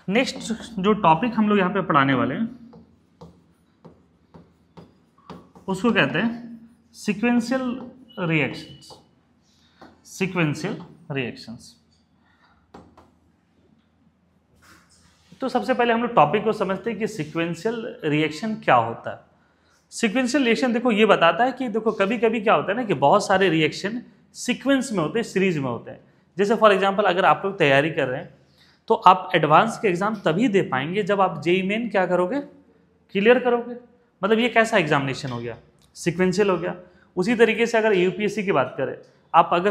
Next जो topic हम लोग यहाँ पे पढ़ाने वाले हैं उसको कहते हैं सीक्वेंशियल रिएक्शंस। Sequential reactions. तो सबसे पहले हम लोग टॉपिक को समझते हैं कि सीक्वेंशियल रिएक्शन क्या होता है। सीक्वेंशियल रिएक्शन देखो ये बताता है कि देखो कभी कभी क्या होता है ना कि बहुत सारे रिएक्शन सीक्वेंस में होते हैं, सीरीज में होते हैं। जैसे फॉर एग्जांपल अगर आप लोग तैयारी कर रहे हैं तो आप एडवांस के एग्जाम तभी दे पाएंगे जब आप जेईई मेन क्या करोगे, क्लियर करोगे। मतलब ये कैसा एग्जामिनेशन हो गया, सीक्वेंशियल हो गया। उसी तरीके से अगर यूपीएससी की बात करें, आप अगर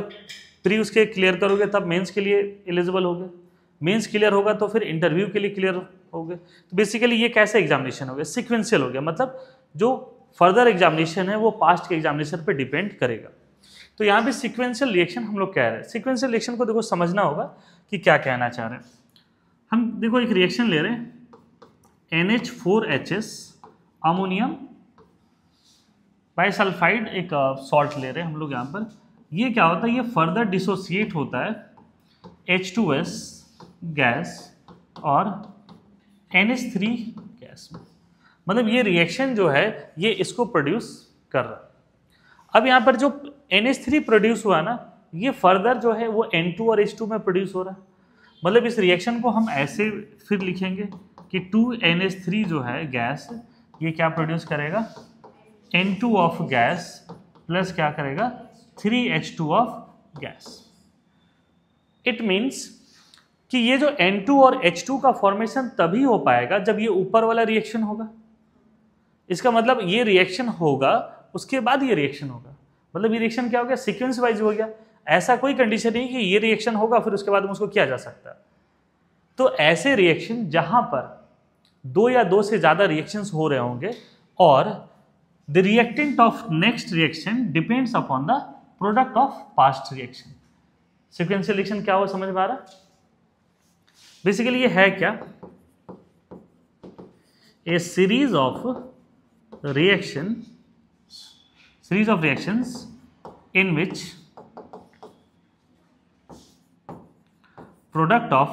प्री उसके क्लियर करोगे तब मेंस के लिए एलिजिबल होगे, मेंस क्लियर होगा तो फिर इंटरव्यू के लिए क्लियर होगे। तो बेसिकली ये कैसा एग्जामिनेशन हो गया, सीक्वेंशियल हो गया। मतलब जो फर्दर एग्जामिनेशन है वो पास्ट के एग्जामिनेशन पे डिपेंड करेगा। तो यहाँ पे सीक्वेंशियल रिएक्शन हम लोग कह रहे हैं। सीक्वेंशियल रिएक्शन को देखो समझना होगा कि क्या कहना चाह रहे हैं हम। देखो एक रिएक्शन ले रहे हैं NH4HS अमोनियम बाइसल्फाइड, एक सॉल्ट ले रहे हैं हम लोग यहाँ पर। ये क्या होता है, ये फर्दर डिसोसिएट होता है H2S गैस और NH3 गैस में। मतलब ये रिएक्शन जो है ये इसको प्रोड्यूस कर रहा है। अब यहाँ पर जो NH3 प्रोड्यूस हुआ ना, ये फर्दर जो है वो N2 और H2 में प्रोड्यूस हो रहा है। मतलब इस रिएक्शन को हम ऐसे फिर लिखेंगे कि 2NH3 जो है गैस, ये क्या प्रोड्यूस करेगा, N2 ऑफ गैस प्लस क्या करेगा 3H2 of gas. It means कि ये जो N2 और H2 का फॉर्मेशन तभी हो पाएगा जब ये ऊपर वाला रिएक्शन होगा। इसका मतलब ये रिएक्शन होगा उसके बाद ये रिएक्शन होगा। मतलब ये रिएक्शन क्या हो गया, सीक्वेंस वाइज हो गया। ऐसा कोई कंडीशन नहीं कि ये रिएक्शन होगा फिर उसके बाद उसको किया जा सकता है। तो ऐसे रिएक्शन जहां पर दो या दो से ज्यादा रिएक्शंस हो रहे होंगे और the reactant of next reaction depends upon the product of past reaction. Sequential reaction क्या हो, समझ में आ रहा? बेसिकली ये है क्या, a series of reactions in which product of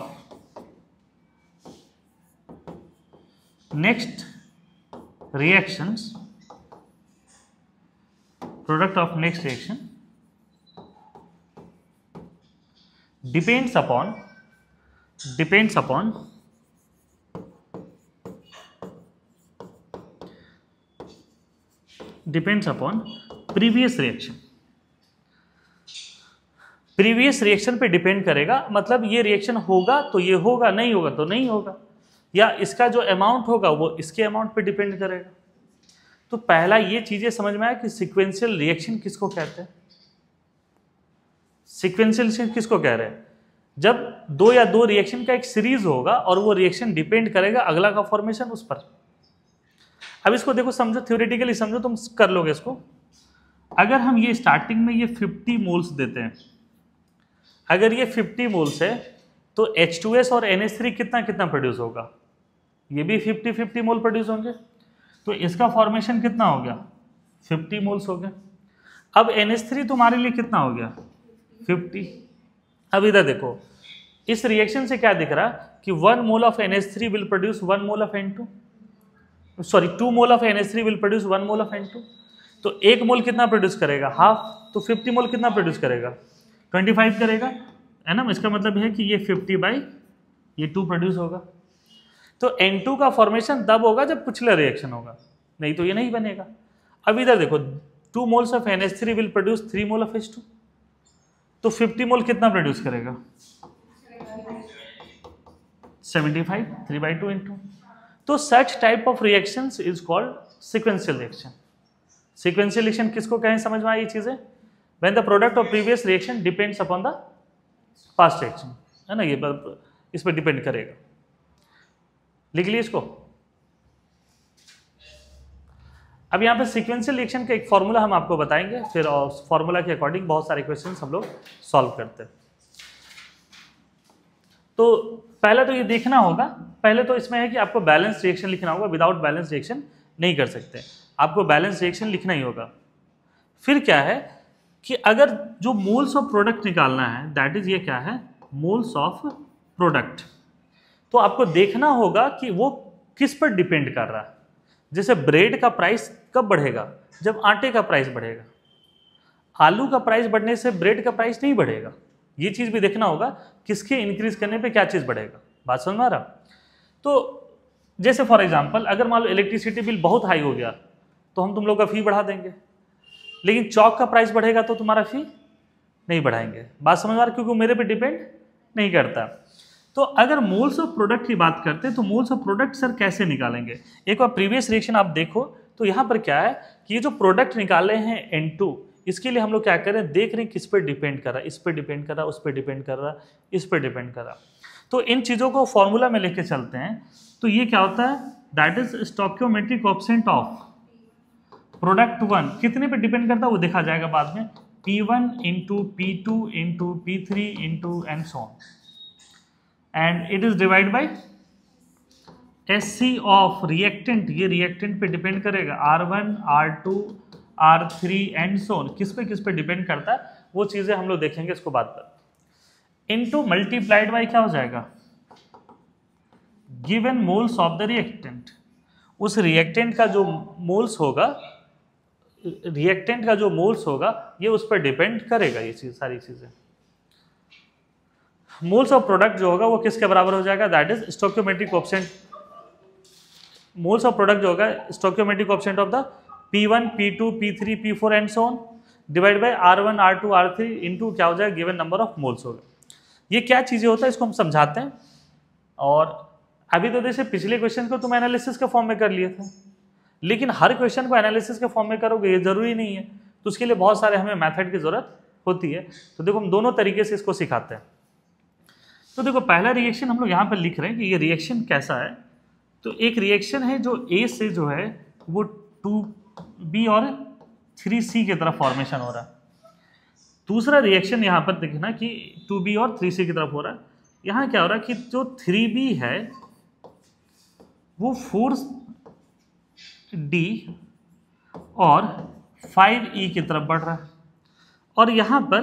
next reaction depends upon previous reaction पे डिपेंड करेगा। मतलब ये रिएक्शन होगा तो ये होगा, नहीं होगा तो नहीं होगा, या इसका जो अमाउंट होगा वो इसके अमाउंट पे डिपेंड करेगा। तो पहला ये चीजें समझ में आया कि सीक्वेंशियल रिएक्शन किसको कहते हैं। सीक्वेंशियल रिएक्शन किसको कह रहे हैं, जब दो या दो रिएक्शन का एक सीरीज होगा और वो रिएक्शन डिपेंड करेगा अगला का फॉर्मेशन उस पर। अब इसको देखो, समझो, थ्योरेटिकली समझो, तुम कर लोगे इसको। अगर हम ये स्टार्टिंग में ये 50 मोल्स देते हैं, अगर ये 50 मोल्स है तो H2S और NH3 कितना कितना प्रोड्यूस होगा, ये भी 50 मोल प्रोड्यूस होंगे। तो इसका फॉर्मेशन कितना हो गया, 50 मोल्स हो गया। अब NH3 तुम्हारे लिए कितना हो गया, 50। अब इधर देखो, इस रिएक्शन से क्या दिख रहा कि 1 mole of NH3 will produce 1 mole of N2, sorry 2 mole of NH3 will produce 1 mole of N2। तो 1 मोल कितना प्रोड्यूस करेगा, हाफ। तो 50 मोल कितना प्रोड्यूस करेगा, 25 करेगा, है ना। इसका मतलब है कि ये 50/2 प्रोड्यूस होगा। तो N2 का फॉर्मेशन तब होगा जब पिछला रिएक्शन होगा, नहीं तो ये नहीं बनेगा। अब इधर देखो, 2 moles of NH3 will produce 3 mole of H2। तो 50 मोल कितना प्रोड्यूस करेगा, 75, 3/2 इंटू। तो such type of reactions is called sequential reaction. Sequential reaction किसको कहें, समझ में आई ये चीजें। When the product of previous reaction depends upon the past reaction, है ना, ये इस पर डिपेंड करेगा। लिख लिए इसको। अब यहाँ पे सीक्वेंशियल रिएक्शन का एक फॉर्मूला हम आपको बताएंगे, फिर फॉर्मूला के अकॉर्डिंग बहुत सारे क्वेश्चंस हम लोग सॉल्व करते हैं। तो पहले तो ये देखना होगा, पहले तो इसमें है कि आपको बैलेंस रिएक्शन लिखना होगा। विदाउट बैलेंस रिएक्शन नहीं कर सकते, आपको बैलेंस रिएक्शन लिखना ही होगा। फिर क्या है कि अगर जो मोल्स ऑफ प्रोडक्ट निकालना है, दैट इज ये क्या है, मोल्स ऑफ प्रोडक्ट। तो आपको देखना होगा कि वो किस पर डिपेंड कर रहा है। जैसे ब्रेड का प्राइस कब बढ़ेगा, जब आटे का प्राइस बढ़ेगा। आलू का प्राइस बढ़ने से ब्रेड का प्राइस नहीं बढ़ेगा। ये चीज भी देखना होगा किसके इंक्रीज करने पे क्या चीज बढ़ेगा। बात समझ में आ रहा? तो जैसे फॉर एग्जांपल अगर मान लो इलेक्ट्रिसिटी बिल बहुत हाई हो गया तो हम तुम लोग का फी बढ़ा देंगे, लेकिन चौक का प्राइस बढ़ेगा तो तुम्हारा फी नहीं बढ़ाएंगे। बात समझ में आ रहा? क्योंकि मेरे पे डिपेंड नहीं करता। तो अगर मोल्स ऑफ प्रोडक्ट की बात करते हैं तो मोल्स ऑफ प्रोडक्ट सर कैसे निकालेंगे? एक बार प्रीवियस रिएक्शन आप देखो तो यहाँ पर क्या है कि ये जो प्रोडक्ट निकाले हैं N2, इसके लिए हम लोग क्या करें, देख रहे हैं किस पर डिपेंड कर रहा है, इस पर डिपेंड कर रहा है, उस पर डिपेंड कर रहा है, इस पर डिपेंड कर रहा है। तो इन चीज़ों को फॉर्मूला में लेके चलते हैं। तो ये क्या होता है, that is stoichiometric coefficient of product 1 कितने पे डिपेंड करता है वो देखा जाएगा बाद में, P1 into P2 into P3 into and so on, and it is divide by SC of reactant. ये रिएक्टेंट पे डिपेंड करेगा, R1 R2 R3 and so on. किस पे डिपेंड करता है वो चीज़ें हम लोग देखेंगे इसको बाद में। इनटू मल्टीप्लाइड बाई क्या हो जाएगा, given moles of the reactant. उस रिएक्टेंट का जो मोल्स होगा, ये उस पर डिपेंड करेगा। ये चीज सारी चीजें, मोल्स ऑफ प्रोडक्ट जो होगा वो किसके बराबर हो जाएगा, that is stoichiometric coefficient. Moles of product जो होगा stoichiometric coefficient of the P1 P2 P3 P4 and so on divide by R1 R2 R3 into क्या हो जाएगा, गिवन नंबर ऑफ मोल्स होगा। ये क्या चीजें होता है इसको हम समझाते हैं। और अभी तो जैसे पिछले क्वेश्चन को तुम एनालिसिस के फॉर्म में कर लिए थे, लेकिन हर क्वेश्चन को एनालिसिस के फॉर्म में करोगे ये जरूरी नहीं है। तो उसके लिए बहुत सारे हमें मेथड की जरूरत होती है। तो देखो हम दोनों तरीके से इसको सिखाते हैं। तो देखो पहला रिएक्शन हम लोग यहाँ पर लिख रहे हैं कि ये रिएक्शन कैसा है। तो एक रिएक्शन है जो A से जो है वो 2B और 3C की तरफ फॉर्मेशन हो रहा है। दूसरा रिएक्शन यहाँ पर देखना कि 2B और 3C की तरफ हो रहा है। यहाँ क्या हो रहा है कि जो 3B है वो 4D और 5E की तरफ बढ़ रहा है, और यहाँ पर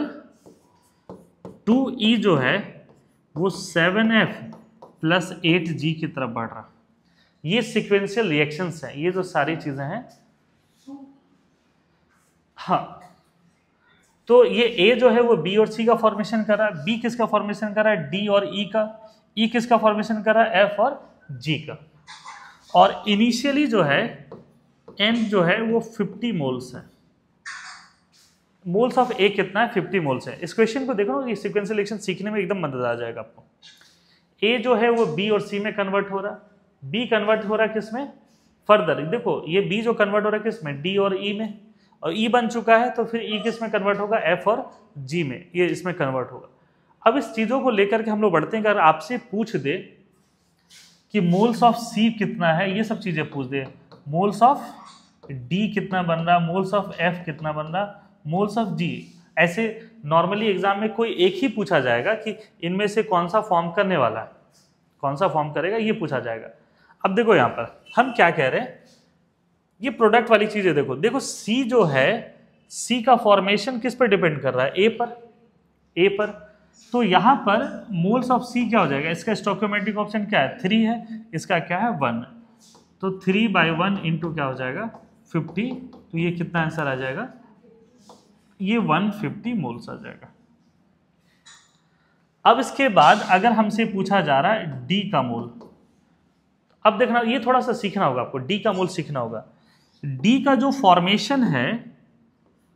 2E जो है वो 7F प्लस 8G की तरफ बढ़ रहा है। ये सिक्वेंशियल रिएक्शंस हैं, ये जो सारी चीजें हैं। हाँ, तो ये A जो है वो B और C का फॉर्मेशन कर रहा है, B किसका फॉर्मेशन कर रहा है, D और E का, E किसका फॉर्मेशन कर रहा है, F और G का। और इनिशियली जो है N जो है वो 50 मोल्स है। मोल्स ऑफ A कितना है, 50 मोल्स है। इस क्वेश्चन को देखो ना, ये सीक्वेंशियल रिएक्शन सीखने में एकदम मदद आ जाएगा आपको। A जो है वो B और C में कन्वर्ट हो रहा है, B कन्वर्ट हो रहा है किसमें, फर्दर देखो ये B जो कन्वर्ट हो रहा है किसमें, D और E में, और E बन चुका है तो फिर E किस में कन्वर्ट होगा, F और G में, ये इसमें कन्वर्ट होगा। अब इस चीज़ों को लेकर के हम लोग बढ़ते हैं कि अगर आपसे पूछ दे कि मोल्स ऑफ C कितना है, ये सब चीज़ें पूछ दे, मोल्स ऑफ D कितना बन रहा, मोल्स ऑफ F कितना बन रहा, मोल्स ऑफ G, ऐसे नॉर्मली एग्जाम में कोई एक ही पूछा जाएगा कि इनमें से कौन सा फॉर्म करने वाला है, कौन सा फॉर्म करेगा, ये पूछा जाएगा। अब देखो यहाँ पर हम क्या कह रहे हैं, ये प्रोडक्ट वाली चीजें देखो, देखो C जो है, C का फॉर्मेशन किस पर डिपेंड कर रहा है, A पर। तो यहाँ पर मोल्स ऑफ C क्या हो जाएगा, इसका स्टोइकोमेट्रिक कोएफिशिएंट क्या है, 3 है, इसका क्या है 1, तो 3/1 इंटू क्या हो जाएगा 50, तो ये कितना आंसर आ जाएगा, ये 150 मोल्स आ जाएगा। अब इसके बाद अगर हमसे पूछा जा रहा है D का मोल, अब देखना ये थोड़ा सा सीखना होगा आपको, D का मोल सीखना होगा। D का जो फॉर्मेशन है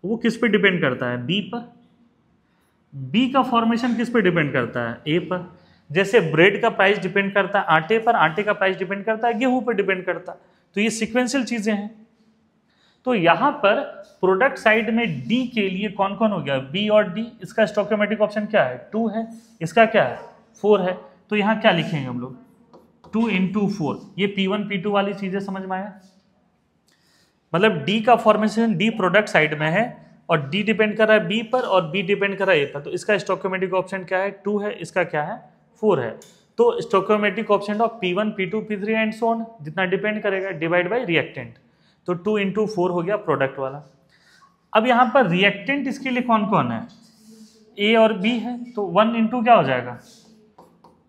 वो किस पे डिपेंड करता है, B पर। B का फॉर्मेशन किस पे डिपेंड करता है, A पर। जैसे ब्रेड का प्राइस डिपेंड करता है आटे पर, आटे का प्राइस डिपेंड करता है गेहूं पर डिपेंड करता है। तो ये सीक्वेंशियल चीजें हैं। तो यहां पर प्रोडक्ट साइड में D के लिए कौन कौन हो गया, B और D, इसका स्टोइकोमेट्रिक ऑप्शन क्या है 2 है, इसका क्या है 4 है। तो यहां क्या लिखेंगे हम लोग 2 इंटू 4, ये P1 P2 वाली चीजें समझ में आया। मतलब D का फॉर्मेशन D प्रोडक्ट साइड में है और D डिपेंड कर रहा है B पर और B डिपेंड कर रहा है A पर। तो इसका स्टोइकोमेट्रिक ऑप्शन क्या है 2 है, इसका क्या है 4 है। तो stoichiometric option of P1 P2 P3 and so on, जितना डिपेंड करेगा डिवाइड बाई रिएक्टेंट। तो 2 इंटू 4 हो गया प्रोडक्ट वाला। अब यहाँ पर रिएक्टेंट इसके लिए कौन कौन है, A और B है, तो 1 इंटू क्या हो जाएगा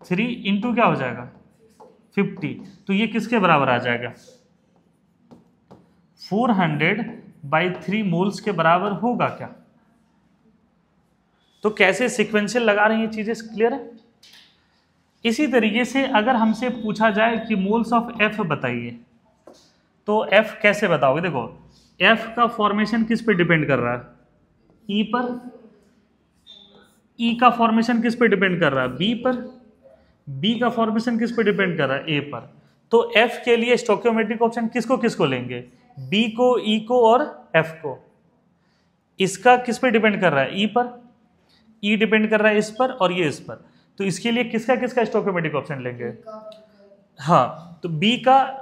3 इंटू क्या हो जाएगा 50, तो ये किसके बराबर आ जाएगा? 400/3 मोल्स के बराबर होगा क्या? तो कैसे सिक्वेंशियल लगा रहे हैं ये चीजें क्लियर है? इसी तरीके से अगर हमसे पूछा जाए कि मोल्स ऑफ एफ बताइए, तो एफ कैसे बताओगे? देखो एफ का फॉर्मेशन किस पे डिपेंड कर रहा है? ई पर। ई का फॉर्मेशन किस पे डिपेंड कर रहा है? बी पर। बी का फॉर्मेशन किस पे डिपेंड कर रहा है? ए पर। तो एफ के लिए स्टोइकियोमेट्रिक ऑप्शन किसको किसको लेंगे? बी को, ई को और एफ को। इसका किस पे डिपेंड कर रहा है? ई पर। ई डिपेंड कर रहा है इस पर और ये इस पर। तो इसके लिए किसका किसका स्टोइकियोमेट्रिक ऑप्शन लेंगे? हाँ, तो बी का,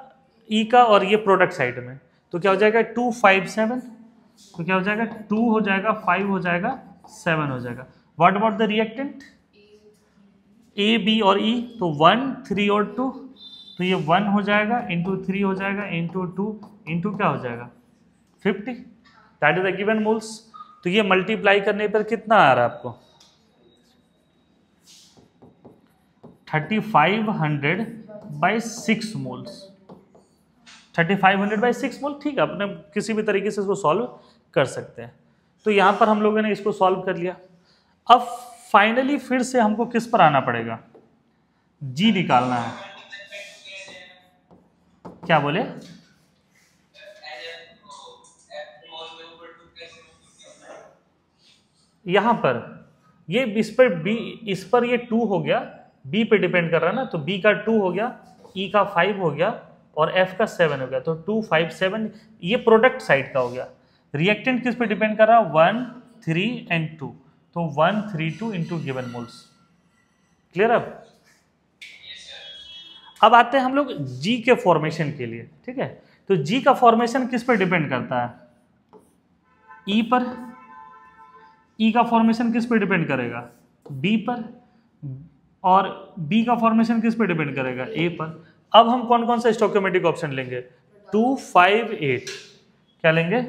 ई का और ये प्रोडक्ट साइड में, तो क्या हो जाएगा? 2 5 7। तो क्या हो जाएगा? 2 हो जाएगा, 5 हो जाएगा, 7 हो जाएगा। What about the reactant? A, B और ई, तो 1 3 और 2, तो ये 1 हो जाएगा इंटू 3 हो जाएगा इंटू 2 इंटू क्या हो जाएगा? 50। That is the given moles. तो ये मल्टीप्लाई करने पर कितना आ रहा है आपको? 3500/6 मोल्स। 3500/6 मोल, ठीक है, अपने किसी भी तरीके से इसको सॉल्व कर सकते हैं। तो यहाँ पर हम लोगों ने इसको सॉल्व कर लिया। अब फाइनली फिर से हमको किस पर आना पड़ेगा? जी निकालना है। क्या बोले? यहां पर ये इस पर ये 2 हो गया, बी पे डिपेंड कर रहा है ना, तो बी का 2 हो गया, ई का 5 हो गया और एफ का 7 हो गया, तो 2 5 7 ये प्रोडक्ट साइड का हो गया। रिएक्टेंट किस पे डिपेंड कर रहा है? 1 3 एंड 2, तो 1 3 2 इंटू गिवन मोल्स। क्लियर? अब आते हैं हम लोग जी के फॉर्मेशन के लिए, ठीक है। तो जी का फॉर्मेशन किस पर डिपेंड करता है? ई पर। ई का फॉर्मेशन किस पे डिपेंड करेगा? बी पर। और बी का फॉर्मेशन किस पे डिपेंड करेगा? ए पर। अब हम कौन कौन सा स्टोइकियोमेट्रिक ऑप्शन लेंगे? 2 5 8। क्या लेंगे?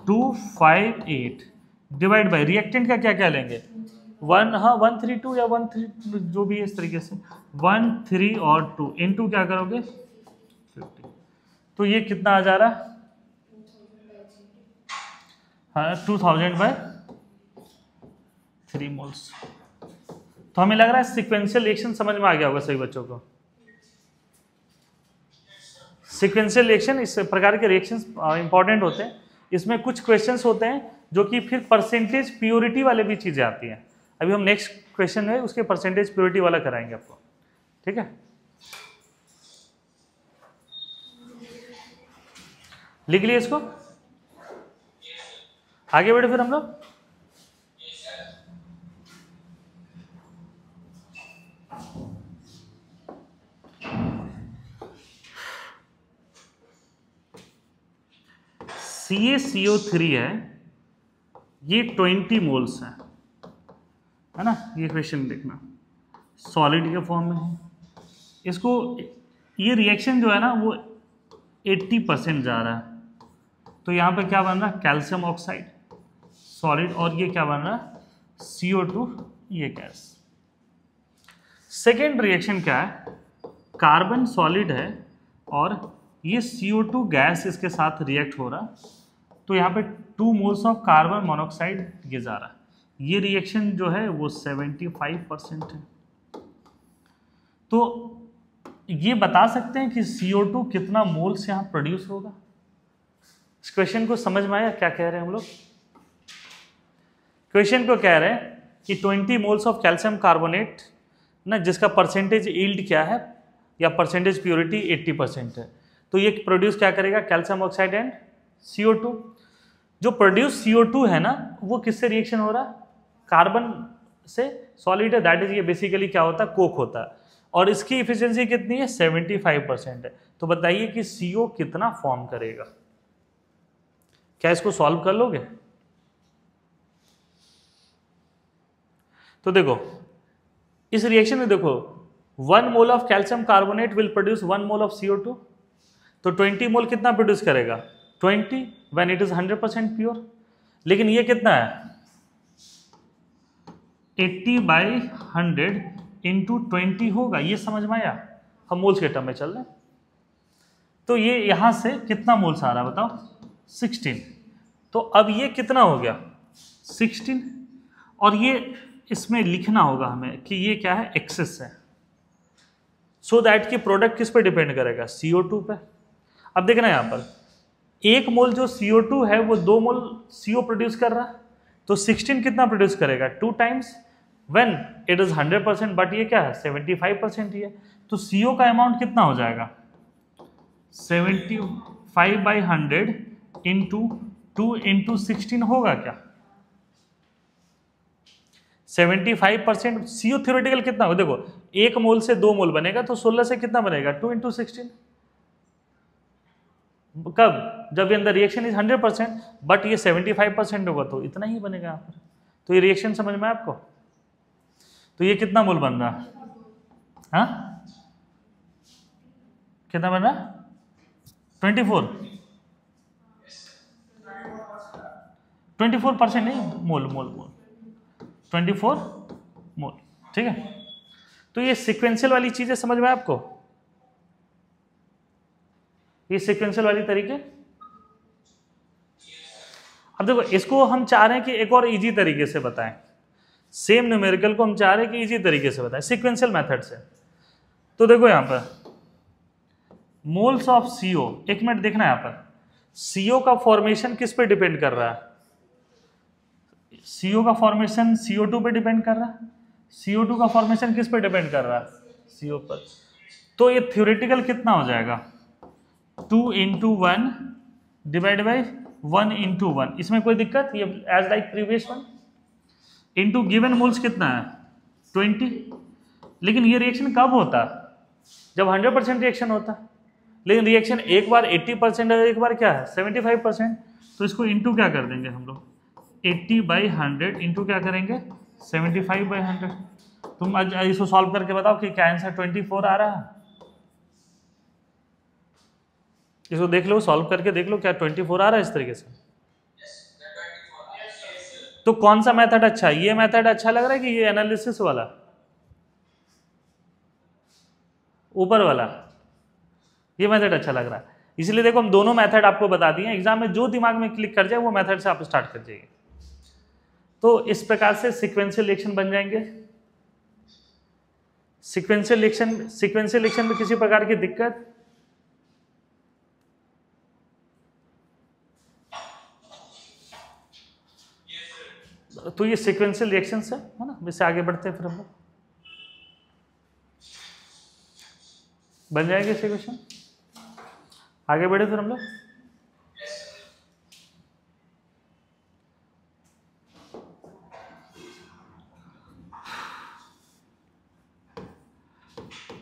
2 5 8 डिवाइड बाय रिएक्टेंट का क्या क्या लेंगे? 1, हाँ 1 3 2 या 1 3 जो भी है इस तरीके से, 1 3 और 2 इंटू क्या करोगे? 50। तो ये कितना आ जा रहा है? हाँ 2000/3 मोल्स। तो हमें लग रहा है सीक्वेंशियल रिएक्शन समझ में आ गया होगा सभी बच्चों को। सीक्वेंशियल रिएक्शन, इस प्रकार के रिएक्शंस इंपॉर्टेंट होते हैं। इसमें कुछ क्वेश्चंस होते हैं जो कि फिर परसेंटेज प्योरिटी वाले भी चीजें आती हैं। अभी हम नेक्स्ट क्वेश्चन है उसके परसेंटेज प्योरिटी वाला कराएंगे आपको, ठीक है। लिख लिए इसको, आगे बढ़े फिर हम लोग। CaCO3 है, ये 20 मोल्स है ना। ये क्वेश्चन देखना, सॉलिड के फॉर्म में है। इसको, ये रिएक्शन जो है ना वो 80% जा रहा है। तो यहाँ पे क्या बन रहा है? कैल्शियम ऑक्साइड सॉलिड, और ये क्या बन रहा है? CO2, ये गैस। सेकेंड रिएक्शन क्या है? कार्बन सॉलिड है और ये CO2 गैस इसके साथ रिएक्ट हो रहा, तो यहाँ पे 2 मोल्स ऑफ कार्बन मोनोऑक्साइड ये जा रहा है। ये रिएक्शन जो है वो 75% है। तो ये बता सकते हैं कि CO2 कितना मोल्स यहाँ प्रोड्यूस होगा। इस क्वेश्चन को समझ में आया क्या कह रहे हैं हम लोग? क्वेश्चन को कह रहे हैं कि 20 मोल्स ऑफ कैल्शियम कार्बोनेट ना, जिसका परसेंटेज यील्ड क्या है या परसेंटेज प्योरिटी 80% है, तो ये प्रोड्यूस क्या करेगा? Calcium oxide and CO2। जो प्रोड्यूस CO2 है ना, वो किससे रिएक्शन हो रहा है? कार्बन से। सॉलिड है, दैट इज, ये बेसिकली क्या होता है? कोक होता है। और इसकी इफिशियंसी कितनी है? 75% है। तो बताइए कि CO कितना फॉर्म करेगा? क्या इसको सॉल्व कर लोगे? तो देखो इस रिएक्शन में देखो, 1 mole of calcium carbonate will produce 1 mole of CO2। तो 20 मोल कितना प्रोड्यूस करेगा? 20 व्हेन इट इज 100% प्योर। लेकिन ये कितना है? 80/100 इंटू 20 होगा। ये समझ में आया? हम मोल्स के टर्म में चल रहे हैं। तो ये यहां से कितना मोल्स आ रहा है बताओ, 16। तो अब ये कितना हो गया, 16, और ये इसमें लिखना होगा हमें कि ये क्या है, एक्सेस है, सो दैट कि प्रोडक्ट किस पे डिपेंड करेगा, CO2 पे। अब देखना यहां पर 1 मोल जो CO2 है वो 2 मोल CO प्रोड्यूस कर रहा है, तो 16 कितना प्रोड्यूस करेगा, 2 times when it is 100%, but ये क्या है 75% ही है, तो CO का अमाउंट कितना हो जाएगा, 75/100 इंटू 2 इंटू 16 होगा क्या, 75% CO थ्योरेटिकल कितना हो, देखो 1 मोल से 2 मोल बनेगा तो 16 से कितना बनेगा, 2 इंटू 16। कब, जब ये अंदर रिएक्शन इज 100%, बट ये 75% होगा तो इतना ही बनेगा यहाँ पर। तो ये रिएक्शन समझ में आपको, तो ये कितना मोल बन रहा है, हाँ कितना बन रहा है, 24% नहीं, मोल मोल मोल 24 मोल, ठीक है। तो ये सीक्वेंशियल वाली चीजें समझ में आपको, ये सीक्वेंशियल वाली तरीके। अब देखो इसको हम चाह रहे हैं कि एक और इजी तरीके से बताएं, सेम न्यूमेरिकल को हम चाह रहे हैं कि इजी तरीके से बताएं सीक्वेंशियल मेथड से। तो देखो यहां पर मोल्स ऑफ CO, एक मिनट देखना यहां पर, CO का फॉर्मेशन किस पे डिपेंड कर रहा है, CO का फॉर्मेशन CO2 पे डिपेंड कर रहा है, CO2 का फॉर्मेशन किस पे डिपेंड कर रहा है, CO पर। तो ये थ्योरेटिकल कितना हो जाएगा, 2 इंटू 1 डिवाइड बाई 1 इंटू 1, इसमें कोई दिक्कत, ये as like previous one, into given moles कितना है 20। लेकिन ये रिएक्शन कब होता है, जब 100% रिएक्शन होता है, लेकिन रिएक्शन एक बार 80% है, एक बार क्या है 75%, तो इसको इंटू क्या कर देंगे हम लोग, 80/100 इंटू क्या करेंगे 75/100। तुम आज इसको सॉल्व करके बताओ कि क्या आंसर 24 आ रहा है, इसको देख लो, सॉल्व करके देख लो क्या 24 आ रहा है इस तरीके से। तो कौन सा मेथड अच्छा है, ये मेथड अच्छा लग रहा है कि ये एनालिसिस वाला, ऊपर वाला, ये मेथड अच्छा लग रहा है। इसलिए देखो हम दोनों मेथड आपको बता दिए, एग्जाम में जो दिमाग में क्लिक कर जाए वो मेथड से आप स्टार्ट कर जाइए। तो इस प्रकार से सीक्वेंशियल रिएक्शन बन जाएंगे। सीक्वेंशियल रिएक्शन में किसी प्रकार की दिक्कत, तो ये सीक्वेंशियल रिएक्शन है ना, इससे आगे बढ़ते हैं फिर हम लोग, बन जाएंगे इसे क्वेश्चन, आगे बढ़े फिर हम लोग।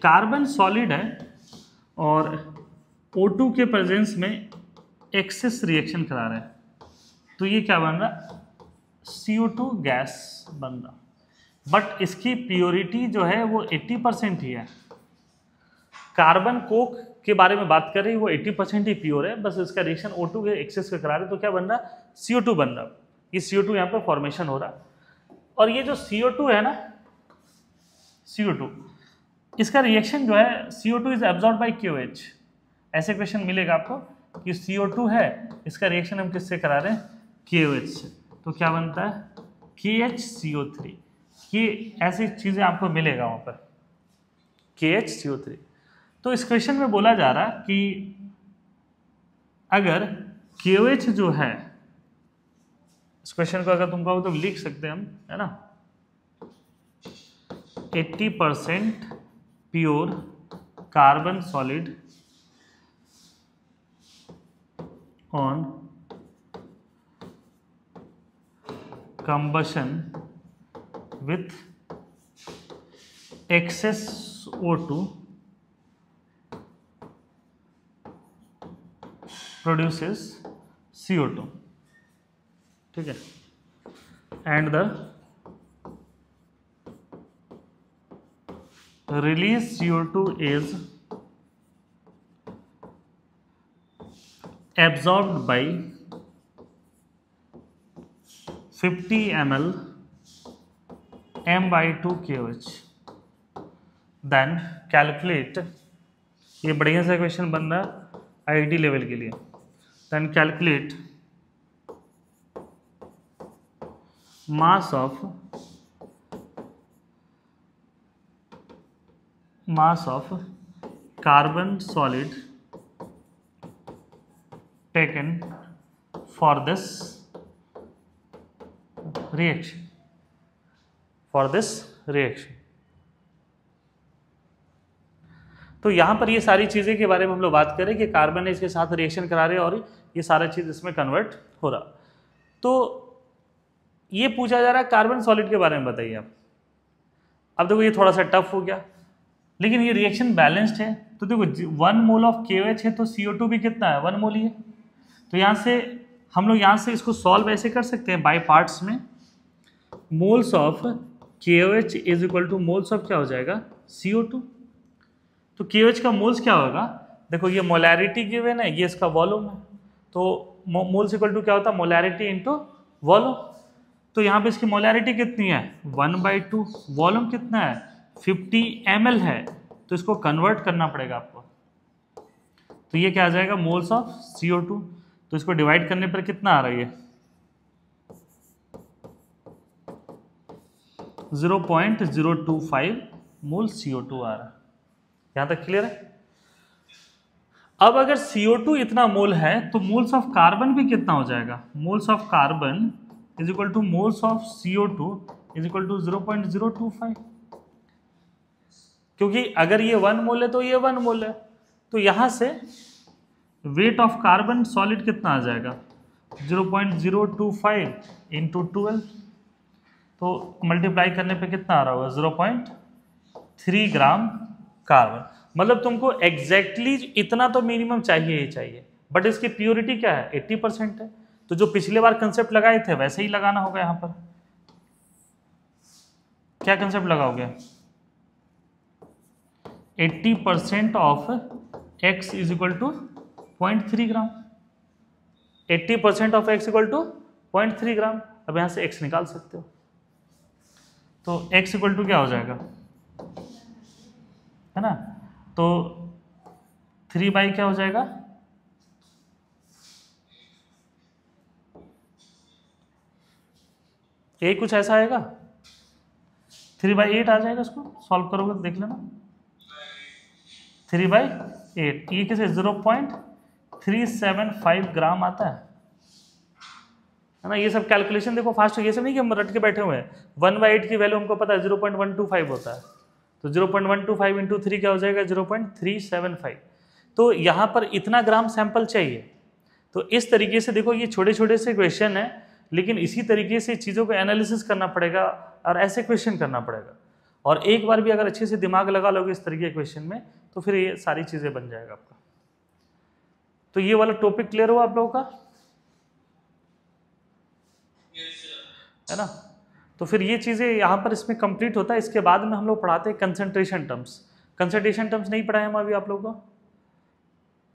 कार्बन सॉलिड है और O2 के प्रेजेंस में एक्सेस रिएक्शन करा रहे हैं, तो ये क्या बन रहा, CO2 गैस बन रहा, बट इसकी प्योरिटी जो है वो 80% ही है। कार्बन कोक के बारे में बात कर रही है, वो 80% ही प्योर है, बस इसका रिएक्शन O2 के एक्सेस का करा रहे, तो क्या बन रहा, CO2 बन रहा। ये CO2 यहाँ पर फॉर्मेशन हो रहा, और ये जो CO2 है ना, CO2 इसका रिएक्शन जो है CO2 is absorb by KOH। ऐसे क्वेश्चन मिलेगा आपको कि CO2 है, इसका रिएक्शन हम किससे करा रहे हैं, KOH से, तो क्या बनता है KHCO3। ये ऐसी चीजें आपको मिलेगा वहां पर, KHCO3। तो इस क्वेश्चन में बोला जा रहा कि अगर KOH जो है, इस क्वेश्चन को अगर तुम कहो तो लिख सकते हैं हम, है ना, 80% pure carbon solid on combustion with excess O2 produces CO2, ठीक है, and the released CO2 is absorbed by 50 ml m/2 KOH. Then calculate ये बढ़िया सा क्वेश्चन बन रहा है आईआईटी लेवल के लिए। Then calculate mass of carbon solid taken for this reaction तो यहाँ पर ये सारी चीज़ें के बारे में हम लोग बात करें कि कार्बन इसके साथ रिएक्शन करा रहे हैं और ये सारा चीज़ इसमें कन्वर्ट हो रहा। तो ये पूछा जा रहा है कार्बन सॉलिड के बारे में बताइए आप। अब देखो ये थोड़ा सा टफ हो गया, लेकिन ये रिएक्शन बैलेंस्ड है। तो देखो 1 मोल ऑफ KOH है तो CO2 भी कितना है 1 मोल ही है। तो यहाँ से हम लोग यहाँ से इसको सॉल्व ऐसे कर सकते हैं बाय पार्ट्स में। Moles of KOH is equal to moles of क्या हो जाएगा CO2। तो KOH का मोल्स क्या होगा, देखो ये मोलैरिटी गिवन है, ये इसका वॉल्यूम है। तो मोल्स इक्वल टू क्या होता है मोलैरिटी इंटू वॉल्यूम। तो यहाँ पे इसकी मोलैरिटी कितनी है 1/2, वॉल्यूम कितना है 50 ml है, तो इसको कन्वर्ट करना पड़ेगा आपको। तो ये क्या आ जाएगा मोल्स ऑफ CO2। तो इसको डिवाइड करने पर कितना आ रहा है ये 0.025 मोल CO2 आ रहा है। यहां तक क्लियर है। अब अगर CO2 इतना मोल है तो मोल्स ऑफ कार्बन भी कितना हो जाएगा, moles of carbon is equal to moles of CO2 is equal to 0.025। क्योंकि अगर ये 1 मोल है तो ये 1 मोल है, तो यहां से वेट ऑफ कार्बन सॉलिड कितना आ जाएगा 0.025 इंटू 12। तो मल्टीप्लाई करने पे कितना आ रहा होगा 0.3 ग्राम कार्बन। मतलब तुमको एग्जैक्टली इतना तो मिनिमम चाहिए ही चाहिए, बट इसकी प्योरिटी क्या है 80% है। तो जो पिछले बार कंसेप्ट लगाए थे वैसे ही लगाना होगा। यहां पर क्या कंसेप्ट लगाओगे 80% of x is equal to 0.3 gram. 80% of x equal to 0.3 gram. अब यहां से x निकाल सकते हो। तो x इक्वल टू क्या हो जाएगा है ना, तो 3 क्या हो जाएगा ये कुछ ऐसा आएगा 3/8 आ जाएगा। इसको सॉल्व करोगे तो देख लेना 3/8 ये कैसे 0.375 ग्राम आता है ना। ये सब कैलकुलेशन देखो फास्ट हो, ये सब नहीं कि हम रट के बैठे हुए हैं। 1/8 की वैल्यू हमको पता है 0.125 होता है, तो 0.125 इंटू 3 क्या हो जाएगा 0.375। तो यहाँ पर इतना ग्राम सैंपल चाहिए। तो इस तरीके से देखो ये छोटे छोटे से क्वेश्चन है, लेकिन इसी तरीके से चीज़ों को एनालिसिस करना पड़ेगा और ऐसे क्वेश्चन करना पड़ेगा। और एक बार भी अगर अच्छे से दिमाग लगा लोगे इस तरीके के क्वेश्चन में तो फिर ये सारी चीज़ें बन जाएगा आपका। तो ये वाला टॉपिक क्लियर हुआ आप लोगों का है ना। तो फिर ये चीज़ें यहाँ पर इसमें कंप्लीट होता है। इसके बाद में हम लोग पढ़ाते हैं कंसंट्रेशन टर्म्स। कंसंट्रेशन टर्म्स नहीं पढ़ाए हम अभी आप लोगों को।